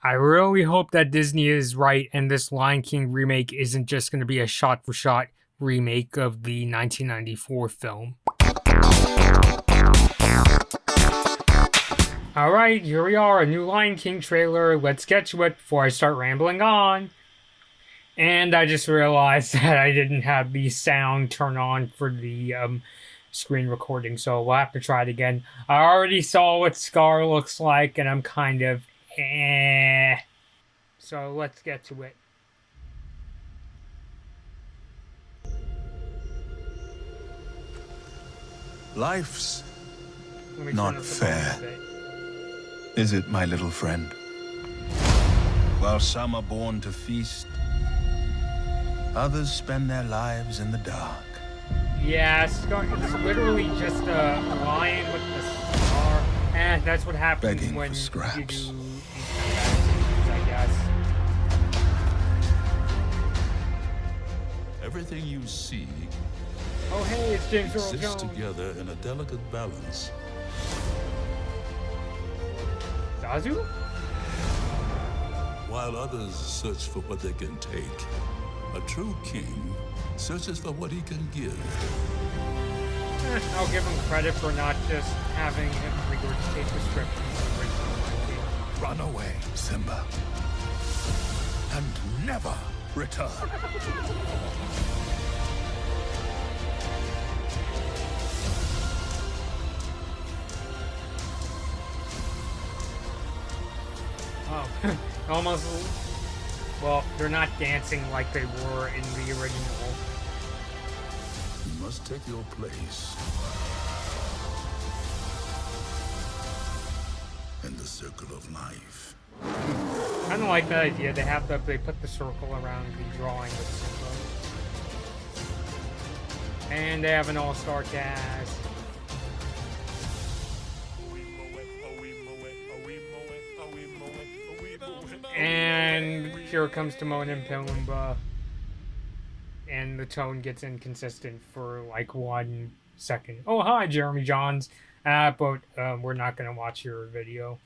I really hope that Disney is right and this Lion King remake isn't just going to be a shot for shot remake of the 1994 film. Alright, here we are, a new Lion King trailer. Let's get to it before I start rambling on. And I just realized that I didn't have the sound turned on for the screen recording, so we'll have to try it again. I already saw what Scar looks like, and I'm kind of eh. So let's get to it. Life's Let me not turn up the fair, volume a bit. is it, my little friend? While some are born to feast, others spend their lives in the dark. Yeah, Scar, it's literally just a lion with the scar, and that's what happens Begging when for you do scraps. these kind of activities, I guess. Everything you see Oh hey, it's James Earl exists Jones. together in a delicate balance. Zazu? While others search for what they can take, a true king searches for what he can give. I'll give him credit for not just having him regurgitate the script from the original Lion King. Run away, Simba, and never return. Oh, almost. Well, they're not dancing like they were in the original. You must take your place in the circle of life. Kind of like that idea. They put the circle around the drawing with Simba, and they have an all-star cast. And here comes Timon and Pumbaa, and the tone gets inconsistent for like 1 second. Oh hi, Jeremy Johns. But we're not gonna watch your video.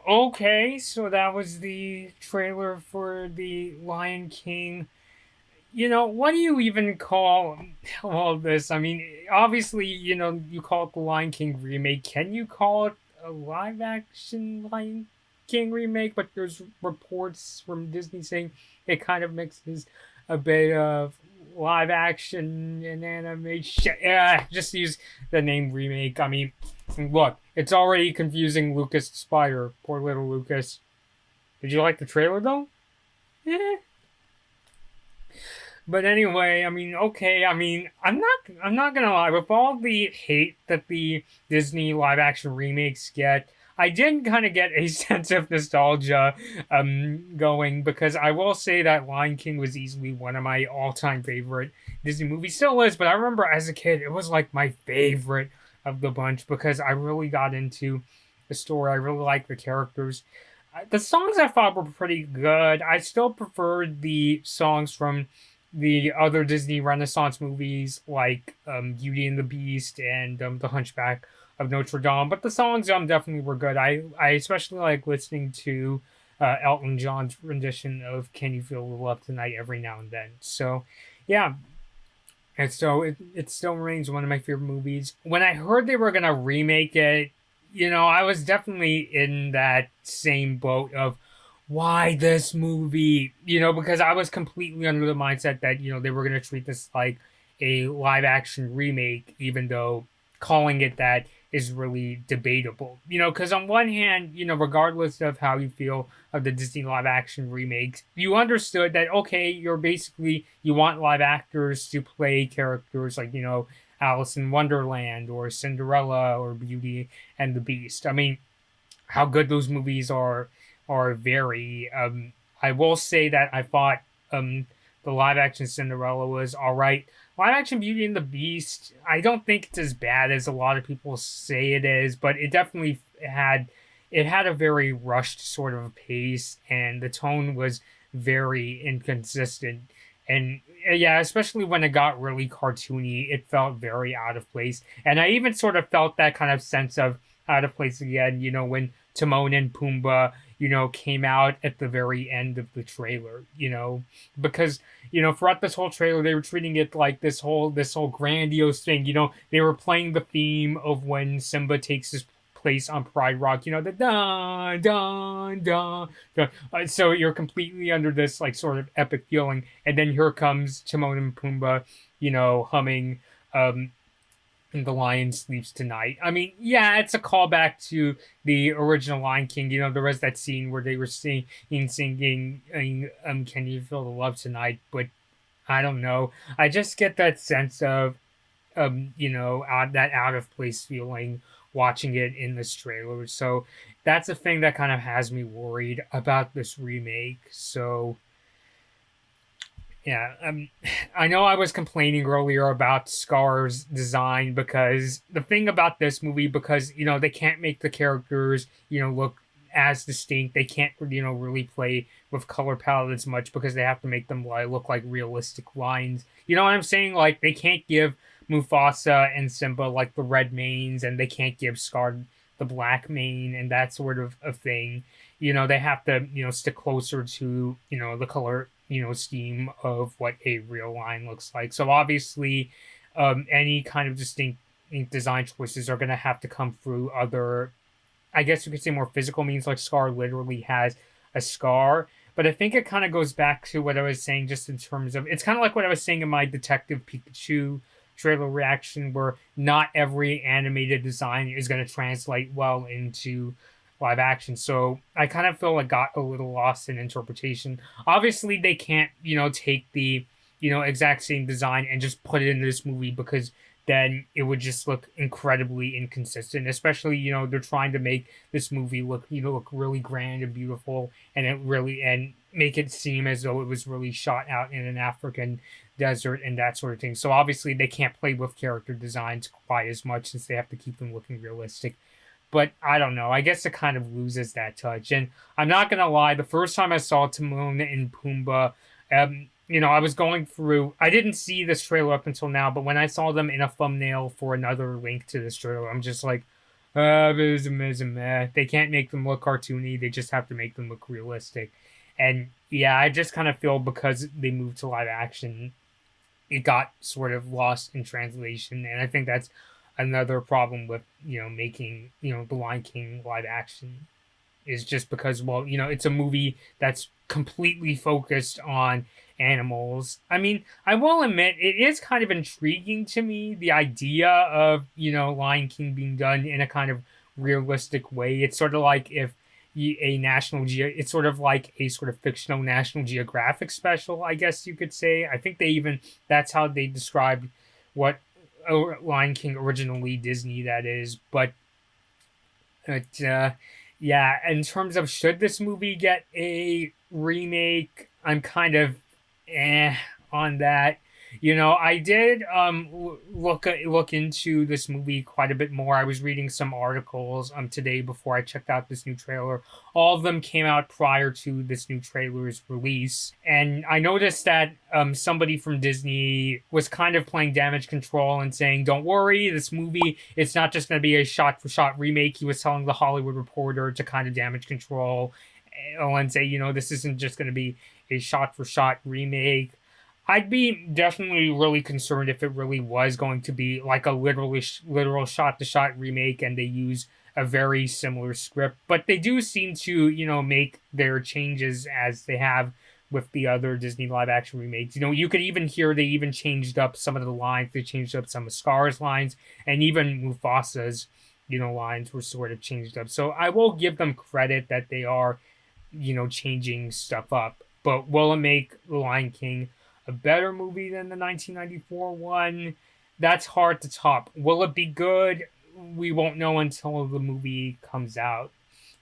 Okay, so that was the trailer for the Lion King. You know, what do you even call all this? I mean, obviously, you call it the Lion King remake. Can you call it a live action Lion King remake? But there's reports from Disney saying it kind of mixes a bit of live action and animation. Yeah, just use the name remake. I mean, look, it's already confusing Lucas the Spider. Poor little Lucas. Did you like the trailer though? Eh. But anyway, I mean, okay, I mean, I'm not gonna lie, with all the hate that the Disney live action remakes get, I did kind of get a sense of nostalgia going, because I will say that Lion King was easily one of my all-time favorite Disney movies. Still is, but I remember as a kid, it was like my favorite of the bunch because I really got into the story. I really liked the characters. The songs I thought were pretty good. I still preferred the songs from the other Disney Renaissance movies like Beauty and the Beast and The Hunchback of Notre Dame, but the songs definitely were good. I especially like listening to Elton John's rendition of "Can You Feel the Love Tonight" every now and then. So, yeah, and so it still remains one of my favorite movies. When I heard they were gonna remake it, I was definitely in that same boat of why this movie? Because I was completely under the mindset that, they were going to treat this like a live action remake, even though calling it that is really debatable. Because on one hand, regardless of how you feel of the Disney live action remakes, you understood that, okay, you want live actors to play characters like, Alice in Wonderland or Cinderella or Beauty and the Beast. I mean, how good those movies are very. I will say that I thought the live action Cinderella was all right. Live action Beauty and the Beast, I don't think it's as bad as a lot of people say it is, but it definitely had a very rushed sort of pace, and the tone was very inconsistent. And yeah, especially when it got really cartoony, it felt very out of place. And I even sort of felt that kind of sense of out of place again, when Timon and Pumbaa, came out at the very end of the trailer, because, throughout this whole trailer, they were treating it like this whole grandiose thing. They were playing the theme of when Simba takes his place on Pride Rock, the dun dun dun dun. So you're completely under this like sort of epic feeling, and then here comes Timon and Pumbaa, humming and The Lion Sleeps Tonight. I mean, yeah, it's a callback to the original Lion King. There was that scene where they were singing, Can You Feel the Love Tonight? But I don't know. I just get that sense of, that out of place feeling watching it in this trailer. So that's a thing that kind of has me worried about this remake. So yeah, I know I was complaining earlier about Scar's design because the thing about this movie, because they can't make the characters look as distinct. They can't really play with color palette as much because they have to make them look like realistic lines. You know what I'm saying? Like they can't give Mufasa and Simba like the red manes, and they can't give Scar the black mane and that sort of a thing. They have to stick closer to the color scheme of what a real lion looks like. So obviously, any kind of distinct design choices are going to have to come through other, I guess you could say, more physical means. Like Scar literally has a scar, but I think it kind of goes back to what I was saying, just in terms of, it's kind of like what I was saying in my Detective Pikachu trailer reaction, where not every animated design is going to translate well into live action. So I kind of feel like got a little lost in interpretation. Obviously, they can't, take the, exact same design and just put it in this movie, because then it would just look incredibly inconsistent. Especially, they're trying to make this movie look really grand and beautiful, and make it seem as though it was really shot out in an African desert and that sort of thing. So obviously, they can't play with character designs quite as much, since they have to keep them looking realistic. But I don't know. I guess it kind of loses that touch. And I'm not going to lie, the first time I saw Timon and Pumbaa, I was going through, I didn't see this trailer up until now, but when I saw them in a thumbnail for another link to this trailer, I'm just like, they can't make them look cartoony. They just have to make them look realistic. And yeah, I just kind of feel because they moved to live action, it got sort of lost in translation. And I think that's another problem with making The Lion King live action, is just because, well, it's a movie that's completely focused on animals. I mean, I will admit it is kind of intriguing to me, the idea of Lion King being done in a kind of realistic way. It's sort of like if it's sort of like a sort of fictional National Geographic special, I guess you could say. I think that's how they described what Lion King originally, Disney, that is. But yeah, in terms of should this movie get a remake, I'm kind of on that. I did look into this movie quite a bit more. I was reading some articles today before I checked out this new trailer. All of them came out prior to this new trailer's release, and I noticed that somebody from Disney was kind of playing damage control and saying, "Don't worry, this movie, it's not just going to be a shot-for-shot remake." He was telling the Hollywood Reporter to kind of damage control and say, this isn't just going to be a shot-for-shot remake. I'd be definitely really concerned if it really was going to be like a literal shot-to-shot remake and they use a very similar script. But they do seem to, make their changes as they have with the other Disney live-action remakes. You could even hear they even changed up some of the lines. They changed up some of Scar's lines, and even Mufasa's, lines were sort of changed up. So I will give them credit that they are, changing stuff up. But will it make The Lion King a better movie than the 1994 one? That's hard to top. Will it be good? We won't know until the movie comes out.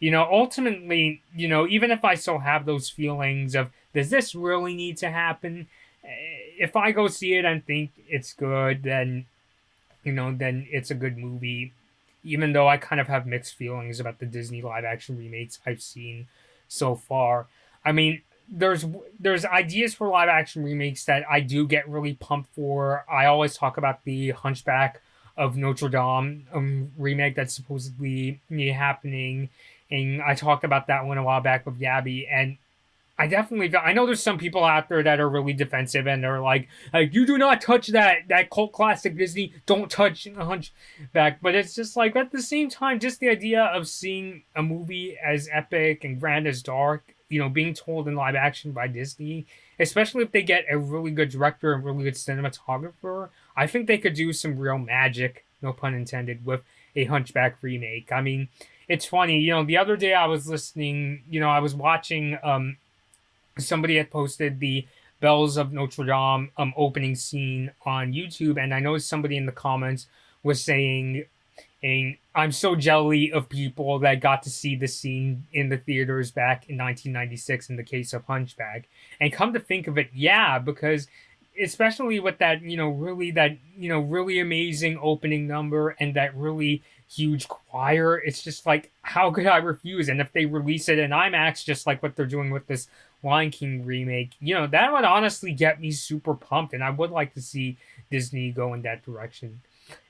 Ultimately, even if I still have those feelings of, does this really need to happen? If I go see it and think it's good, then it's a good movie. Even though I kind of have mixed feelings about the Disney live action remakes I've seen so far. I mean, there's ideas for live action remakes that I do get really pumped for. I always talk about the Hunchback of Notre Dame remake that's supposedly happening and I talked about that one a while back with Gabby, and I know there's some people out there that are really defensive and they're like you do not touch that cult classic Disney, don't touch Hunchback. But it's just like at the same time, just the idea of seeing a movie as epic and grand as Dark, being told in live action by Disney, especially if they get a really good director and really good cinematographer, I think they could do some real magic, no pun intended, with a Hunchback remake. I mean, it's funny, the other day I was listening, I was watching somebody had posted the Bells of Notre Dame opening scene on YouTube, and I know somebody in the comments was saying, and I'm so jelly of people that got to see the scene in the theaters back in 1996 in the case of Hunchback. And come to think of it, yeah, because especially with that, really amazing opening number and that really huge choir, it's just like, how could I refuse? And if they release it in IMAX, just like what they're doing with this Lion King remake, that would honestly get me super pumped, and I would like to see Disney go in that direction.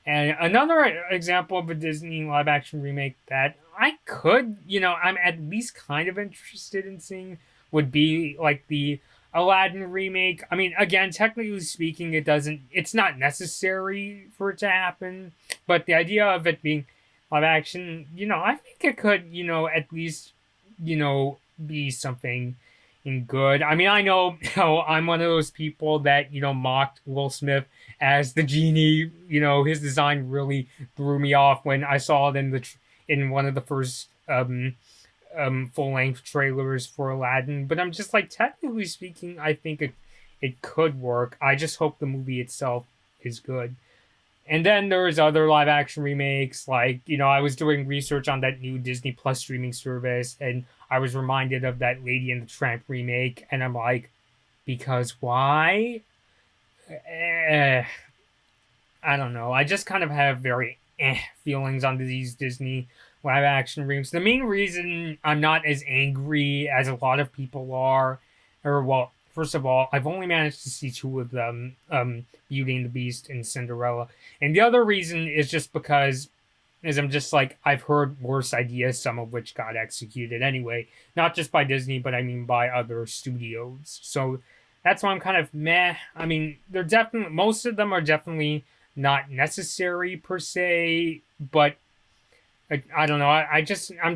And another example of a Disney live action remake that I could, I'm at least kind of interested in seeing would be like the Aladdin remake. I mean, again, technically speaking, it's not necessary for it to happen, but the idea of it being live action, I think it could, at least, be something good. I mean, I know, I'm one of those people that, mocked Will Smith as the genie. His design really threw me off when I saw it in one of the first full length trailers for Aladdin. But I'm just like, technically speaking, I think it could work. I just hope the movie itself is good. And then there's other live action remakes, like, I was doing research on that new Disney Plus streaming service, and I was reminded of that Lady and the Tramp remake, and I'm like, because why? I don't know. I just kind of have very feelings on these Disney live action remakes. The main reason I'm not as angry as a lot of people are, or well, first of all, I've only managed to see two of them, Beauty and the Beast and Cinderella. And the other reason is just because I'm just like, I've heard worse ideas, some of which got executed anyway. Not just by Disney, but I mean by other studios. So that's why I'm kind of meh. I mean, most of them are definitely not necessary per se, but I don't know. I'm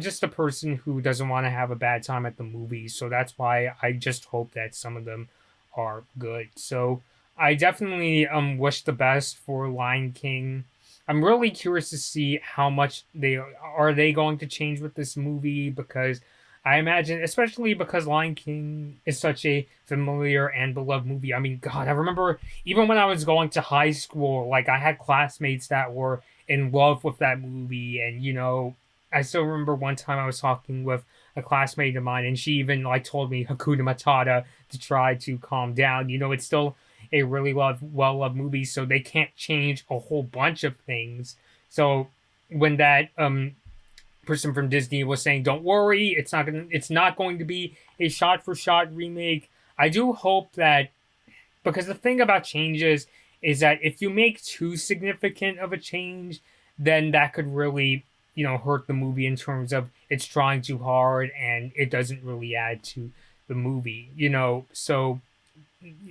just a person who doesn't want to have a bad time at the movies, so that's why I just hope that some of them are good. So I definitely wish the best for Lion King. I'm really curious to see how much they going to change with this movie, because I imagine, especially because Lion King is such a familiar and beloved movie. I mean, God, I remember even when I was going to high school, like I had classmates that were in love with that movie, and I still remember one time I was talking with a classmate of mine, and she even like told me Hakuna Matata to try to calm down. It's still a really well-loved movie, so they can't change a whole bunch of things. So when that person from Disney was saying, "Don't worry, it's not going to be a shot-for-shot remake," I do hope that, because the thing about changes is that if you make too significant of a change, then that could really, hurt the movie in terms of it's trying too hard and it doesn't really add to the movie, So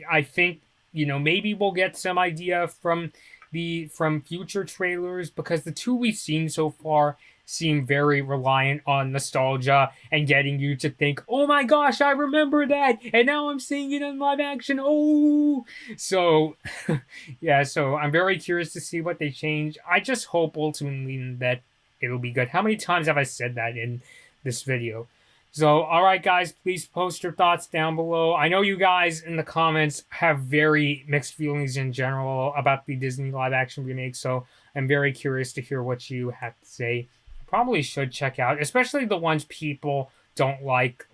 I think, maybe we'll get some idea from future trailers, because the two we've seen so far seem very reliant on nostalgia and getting you to think, oh my gosh, I remember that, and now I'm seeing it in live action. Oh, so yeah, so I'm very curious to see what they change. I just hope ultimately that it'll be good. How many times have I said that in this video? So, alright guys, please post your thoughts down below. I know you guys in the comments have very mixed feelings in general about the Disney live action remake, so I'm very curious to hear what you have to say. Probably should check out, especially the ones people don't like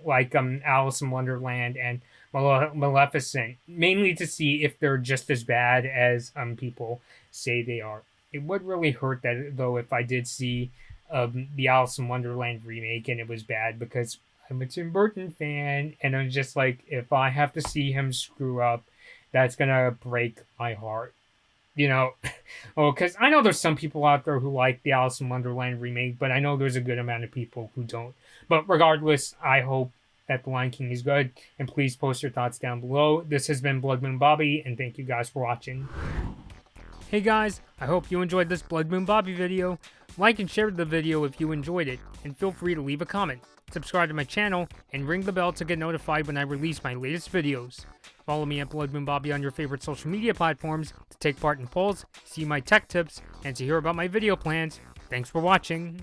Alice in Wonderland and Maleficent, mainly to see if they're just as bad as people say they are. It would really hurt that though if I did see the Alice in Wonderland remake and it was bad, because I'm a Tim Burton fan, and I'm just like, if I have to see him screw up, that's gonna break my heart. you know, well, because I know there's some people out there who like the Alice in Wonderland remake, but I know there's a good amount of people who don't. But regardless, I hope that The Lion King is good, and please post your thoughts down below. This has been Blood Moon Bobby, and thank you guys for watching. Hey guys, I hope you enjoyed this Blood Moon Bobby video. Like and share the video if you enjoyed it, and feel free to leave a comment. Subscribe to my channel, and ring the bell to get notified when I release my latest videos. Follow me at Blood Moon Bobby on your favorite social media platforms to take part in polls, see my tech tips, and to hear about my video plans. Thanks for watching.